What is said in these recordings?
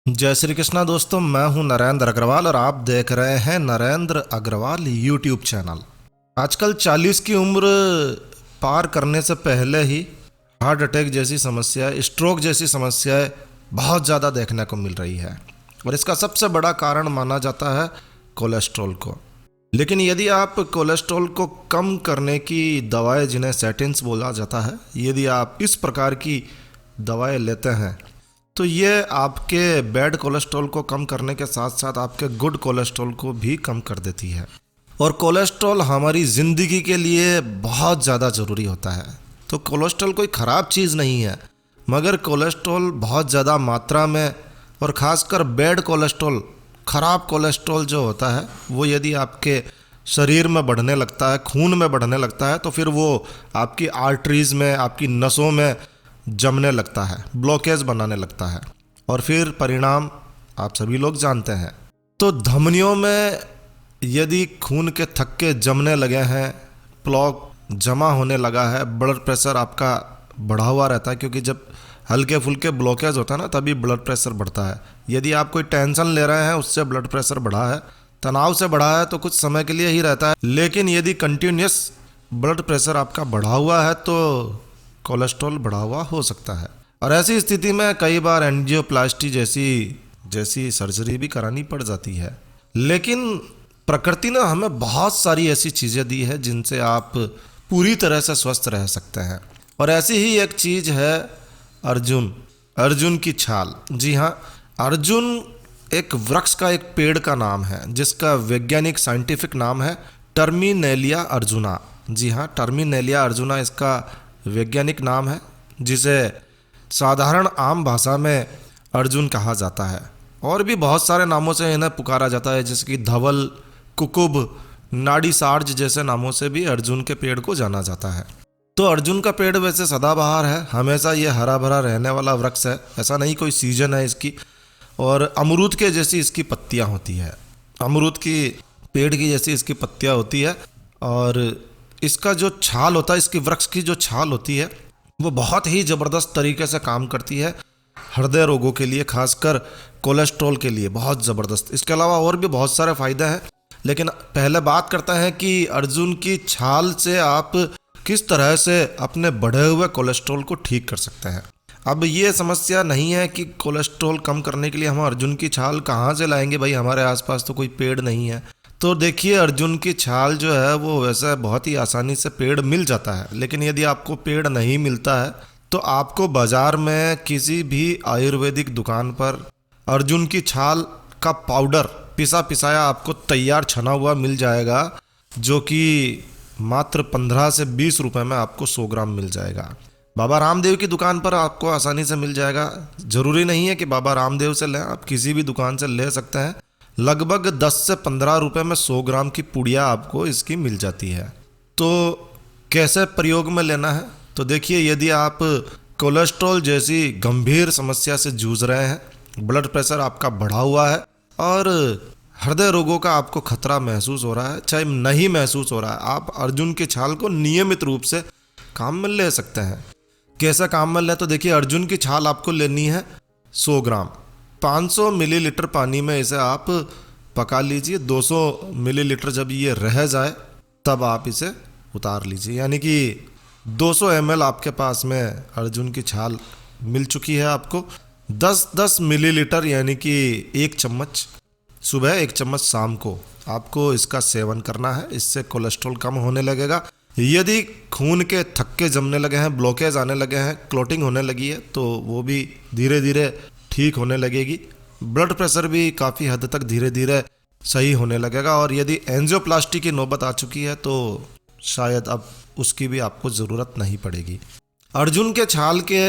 जय श्री कृष्णा दोस्तों, मैं हूं नरेंद्र अग्रवाल और आप देख रहे हैं नरेंद्र अग्रवाल यूट्यूब चैनल। आजकल 40 की उम्र पार करने से पहले ही हार्ट अटैक जैसी समस्याएं, स्ट्रोक जैसी समस्याएं बहुत ज़्यादा देखने को मिल रही है और इसका सबसे बड़ा कारण माना जाता है कोलेस्ट्रॉल को। लेकिन यदि आप कोलेस्ट्रॉल को कम करने की दवाएं, जिन्हें statins बोला जाता है, यदि आप इस प्रकार की दवाएं लेते हैं तो ये आपके बैड कोलेस्ट्रॉल को कम करने के साथ साथ आपके गुड कोलेस्ट्रॉल को भी कम कर देती है। और कोलेस्ट्रॉल हमारी ज़िंदगी के लिए बहुत ज़्यादा ज़रूरी होता है। तो कोलेस्ट्रॉल कोई ख़राब चीज़ नहीं है, मगर कोलेस्ट्रॉल बहुत ज़्यादा मात्रा में और ख़ासकर बैड कोलेस्ट्रॉल, ख़राब कोलेस्ट्रॉल जो होता है वो यदि आपके शरीर में बढ़ने लगता है, खून में बढ़ने लगता है, तो फिर वो आपकी आर्टरीज़ में, आपकी नसों में जमने लगता है, ब्लॉकेज बनाने लगता है और फिर परिणाम आप सभी लोग जानते हैं। तो धमनियों में यदि खून के थक्के जमने लगे हैं, प्लॉक जमा होने लगा है, ब्लड प्रेशर आपका बढ़ा हुआ रहता है, क्योंकि जब हल्के फुल्के ब्लॉकेज होता है ना, तभी ब्लड प्रेशर बढ़ता है। यदि आप कोई टेंशन ले रहे हैं, उससे ब्लड प्रेशर बढ़ा है, तनाव से बढ़ा है, तो कुछ समय के लिए ही रहता है। लेकिन यदि कंटिन्यूस ब्लड प्रेशर आपका बढ़ा हुआ है तो कोलेस्ट्रॉल बढ़ा हुआ हो सकता है। और ऐसी स्थिति में कई बार एंजियोप्लास्टी जैसी सर्जरी भी करानी पड़ जाती है। लेकिन प्रकृति ने हमें बहुत सारी ऐसी चीज़ें दी है जिनसे आप पूरी तरह से स्वस्थ रह सकते हैं। और ऐसी ही एक चीज़ है अर्जुन की छाल। जी हाँ, अर्जुन एक वृक्ष का, एक पेड़ का नाम है जिसका वैज्ञानिक साइंटिफिक नाम है टर्मिनेलिया अर्जुना। जी हाँ, टर्मिनेलिया अर्जुना इसका वैज्ञानिक नाम है, जिसे साधारण आम भाषा में अर्जुन कहा जाता है। और भी बहुत सारे नामों से इन्हें पुकारा जाता है, जैसे कि धवल, कुकुब, नाड़ी सार्ज जैसे नामों से भी अर्जुन के पेड़ को जाना जाता है। तो अर्जुन का पेड़ वैसे सदाबहार है, हमेशा ये हरा भरा रहने वाला वृक्ष है, ऐसा नहीं कोई सीजन है इसकी। और अमरूद के जैसी इसकी पत्तियाँ होती है, अमरूद की पेड़ की जैसी इसकी पत्तियाँ होती है। और इसका जो छाल होता है, इसकी वृक्ष की जो छाल होती है, वो बहुत ही ज़बरदस्त तरीके से काम करती है हृदय रोगों के लिए, खासकर कोलेस्ट्रॉल के लिए बहुत ज़बरदस्त। इसके अलावा और भी बहुत सारे फ़ायदे हैं, लेकिन पहले बात करते हैं कि अर्जुन की छाल से आप किस तरह से अपने बढ़े हुए कोलेस्ट्रॉल को ठीक कर सकते हैं। अब ये समस्या नहीं है कि कोलेस्ट्रॉल कम करने के लिए हम अर्जुन की छाल कहाँ से लाएंगे, भाई हमारे आसपास तो कोई पेड़ नहीं है। तो देखिए, अर्जुन की छाल जो है वो वैसे बहुत ही आसानी से पेड़ मिल जाता है। लेकिन यदि आपको पेड़ नहीं मिलता है तो आपको बाज़ार में किसी भी आयुर्वेदिक दुकान पर अर्जुन की छाल का पाउडर, पिसा पिसाया आपको तैयार छना हुआ मिल जाएगा, जो कि मात्र 15 से 20 रुपए में आपको 100 ग्राम मिल जाएगा। बाबा रामदेव की दुकान पर आपको आसानी से मिल जाएगा। ज़रूरी नहीं है कि बाबा रामदेव से लें, आप किसी भी दुकान से ले सकते हैं। लगभग 10 से 15 रुपए में 100 ग्राम की पुड़िया आपको इसकी मिल जाती है। तो कैसे प्रयोग में लेना है, तो देखिए, यदि आप कोलेस्ट्रॉल जैसी गंभीर समस्या से जूझ रहे हैं, ब्लड प्रेशर आपका बढ़ा हुआ है और हृदय रोगों का आपको खतरा महसूस हो रहा है, चाहे नहीं महसूस हो रहा है, आप अर्जुन की छाल को नियमित रूप से काम में ले सकते हैं। कैसे काम में लें, तो देखिए, अर्जुन की छाल आपको लेनी है 100 ग्राम। 500 मिलीलीटर पानी में इसे आप पका लीजिए। 200 मिलीलीटर जब ये रह जाए तब आप इसे उतार लीजिए। यानी कि 200 ml आपके पास में अर्जुन की छाल मिल चुकी है आपको। 10-10 मिलीलीटर यानी कि 1 चम्मच सुबह, 1 चम्मच शाम को आपको इसका सेवन करना है। इससे कोलेस्ट्रॉल कम होने लगेगा। यदि खून के थक्के जमने लगे हैं, ब्लॉकेज आने लगे हैं, क्लॉटिंग होने लगी है, तो वो भी धीरे धीरे ठीक होने लगेगी। ब्लड प्रेशर भी काफ़ी हद तक धीरे धीरे सही होने लगेगा। और यदि एंजियोप्लास्टी की नौबत आ चुकी है तो शायद अब उसकी भी आपको ज़रूरत नहीं पड़ेगी। अर्जुन के छाल के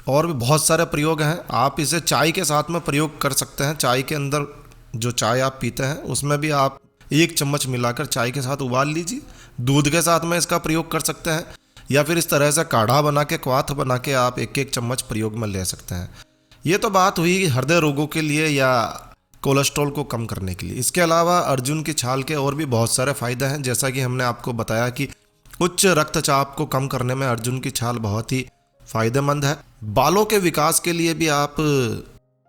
और भी बहुत सारे प्रयोग हैं। आप इसे चाय के साथ में प्रयोग कर सकते हैं। चाय के अंदर जो चाय आप पीते हैं उसमें भी आप 1 चम्मच मिलाकर चाय के साथ उबाल लीजिए। दूध के साथ में इसका प्रयोग कर सकते हैं, या फिर इस तरह से काढ़ा बना के, क्वाथ बना के आप 1-1 चम्मच प्रयोग में ले सकते हैं। ये तो बात हुई हृदय रोगों के लिए या कोलेस्ट्रॉल को कम करने के लिए। इसके अलावा अर्जुन की छाल के और भी बहुत सारे फ़ायदे हैं। जैसा कि हमने आपको बताया कि उच्च रक्तचाप को कम करने में अर्जुन की छाल बहुत ही फ़ायदेमंद है। बालों के विकास के लिए भी आप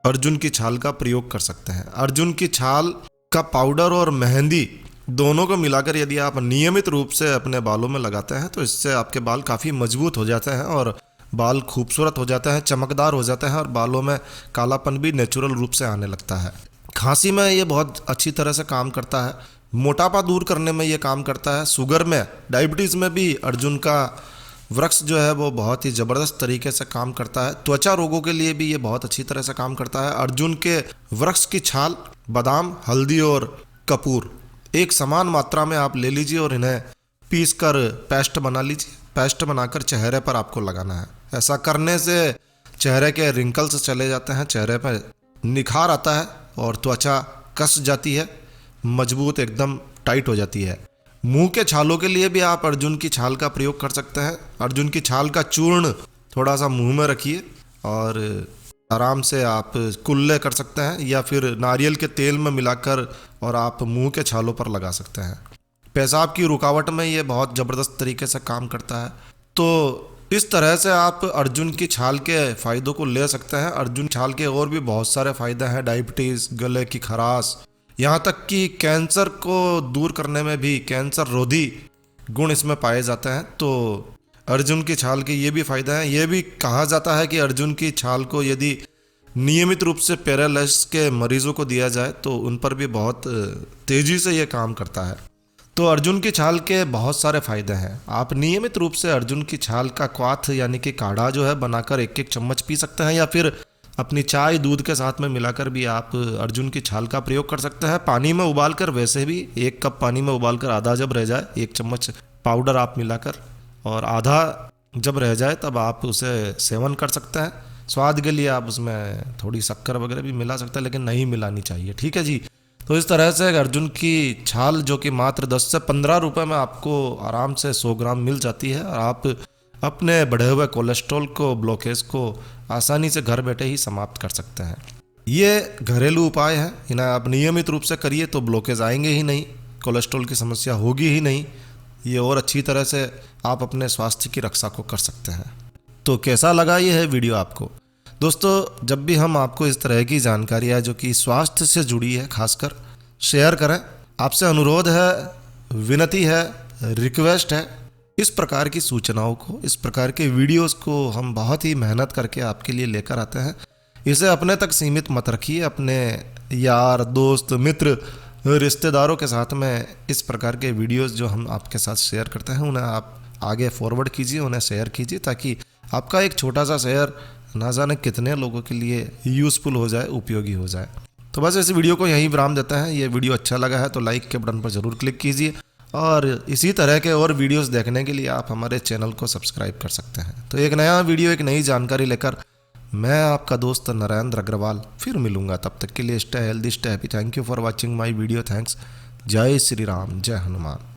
अर्जुन की छाल का प्रयोग कर सकते हैं। अर्जुन की छाल का पाउडर और मेहंदी दोनों को मिलाकर यदि आप नियमित रूप से अपने बालों में लगाते हैं तो इससे आपके बाल काफ़ी मजबूत हो जाते हैं और बाल खूबसूरत हो जाते हैं, चमकदार हो जाते हैं और बालों में कालापन भी नेचुरल रूप से आने लगता है। खांसी में ये बहुत अच्छी तरह से काम करता है, मोटापा दूर करने में ये काम करता है, शुगर में, डायबिटीज़ में भी अर्जुन का वृक्ष जो है वो बहुत ही ज़बरदस्त तरीके से काम करता है। त्वचा रोगों के लिए भी ये बहुत अच्छी तरह से काम करता है। अर्जुन के वृक्ष की छाल, बादाम, हल्दी और कपूर एक समान मात्रा में आप ले लीजिए और इन्हें पीस कर पेस्ट बना लीजिए। पेस्ट बनाकर चेहरे पर आपको लगाना है। ऐसा करने से चेहरे के रिंकल्स चले जाते हैं, चेहरे पर निखार आता है और त्वचा कस जाती है, मजबूत एकदम टाइट हो जाती है। मुंह के छालों के लिए भी आप अर्जुन की छाल का प्रयोग कर सकते हैं। अर्जुन की छाल का चूर्ण थोड़ा सा मुंह में रखिए और आराम से आप कुल्ले कर सकते हैं या फिर नारियल के तेल में मिलाकर और आप मुंह के छालों पर लगा सकते हैं। पेशाब की रुकावट में ये बहुत ज़बरदस्त तरीके से काम करता है। तो इस तरह से आप अर्जुन की छाल के फ़ायदों को ले सकते हैं। अर्जुन छाल के और भी बहुत सारे फ़ायदे हैं, डायबिटीज़, गले की खराश, यहाँ तक कि कैंसर को दूर करने में भी कैंसर रोधी गुण इसमें पाए जाते हैं। तो अर्जुन की छाल के ये भी फ़ायदे हैं। ये भी कहा जाता है कि अर्जुन की छाल को यदि नियमित रूप से पैरालिसिस के मरीजों को दिया जाए तो उन पर भी बहुत तेज़ी से ये काम करता है। तो अर्जुन की छाल के बहुत सारे फ़ायदे हैं। आप नियमित रूप से अर्जुन की छाल का क्वाथ यानी कि काढ़ा जो है बनाकर एक एक चम्मच पी सकते हैं या फिर अपनी चाय दूध के साथ में मिलाकर भी आप अर्जुन की छाल का प्रयोग कर सकते हैं। पानी में उबालकर, वैसे भी 1 कप पानी में उबालकर आधा जब रह जाए 1 चम्मच पाउडर आप मिलाकर और आधा जब रह जाए तब आप उसे सेवन कर सकते हैं। स्वाद के लिए आप उसमें थोड़ी शक्कर वगैरह भी मिला सकते हैं, लेकिन नहीं मिलानी चाहिए, ठीक है जी। तो इस तरह से अर्जुन की छाल जो कि मात्र 10 से 15 रुपए में आपको आराम से 100 ग्राम मिल जाती है और आप अपने बढ़े हुए कोलेस्ट्रॉल को, ब्लॉकेज को आसानी से घर बैठे ही समाप्त कर सकते हैं। ये घरेलू उपाय है, इन्हें आप नियमित रूप से करिए तो ब्लॉकेज आएंगे ही नहीं, कोलेस्ट्रॉल की समस्या होगी ही नहीं। ये और अच्छी तरह से आप अपने स्वास्थ्य की रक्षा को कर सकते हैं। तो कैसा लगा ये है वीडियो आपको? दोस्तों, जब भी हम आपको इस तरह की जानकारियाँ जो कि स्वास्थ्य से जुड़ी है खासकर शेयर करें, आपसे अनुरोध है, विनती है, रिक्वेस्ट है, इस प्रकार की सूचनाओं को, इस प्रकार के वीडियोस को हम बहुत ही मेहनत करके आपके लिए लेकर आते हैं। इसे अपने तक सीमित मत रखिए, अपने यार, दोस्त, मित्र, रिश्तेदारों के साथ में इस प्रकार के वीडियोस जो हम आपके साथ शेयर करते हैं उन्हें आप आगे फॉरवर्ड कीजिए, उन्हें शेयर कीजिए ताकि आपका एक छोटा सा शेयर ना जाने कितने लोगों के लिए यूज़फुल हो जाए, उपयोगी हो जाए। तो बस इस वीडियो को यहीं विराम देते हैं। ये वीडियो अच्छा लगा है तो लाइक के बटन पर ज़रूर क्लिक कीजिए और इसी तरह के और वीडियोस देखने के लिए आप हमारे चैनल को सब्सक्राइब कर सकते हैं। तो एक नया वीडियो, एक नई जानकारी लेकर मैं आपका दोस्त नरेंद्र अग्रवाल फिर मिलूंगा। तब तक के लिए stay healthy, stay happy. Thank you for watching my video. Thanks. जय श्री राम, जय हनुमान।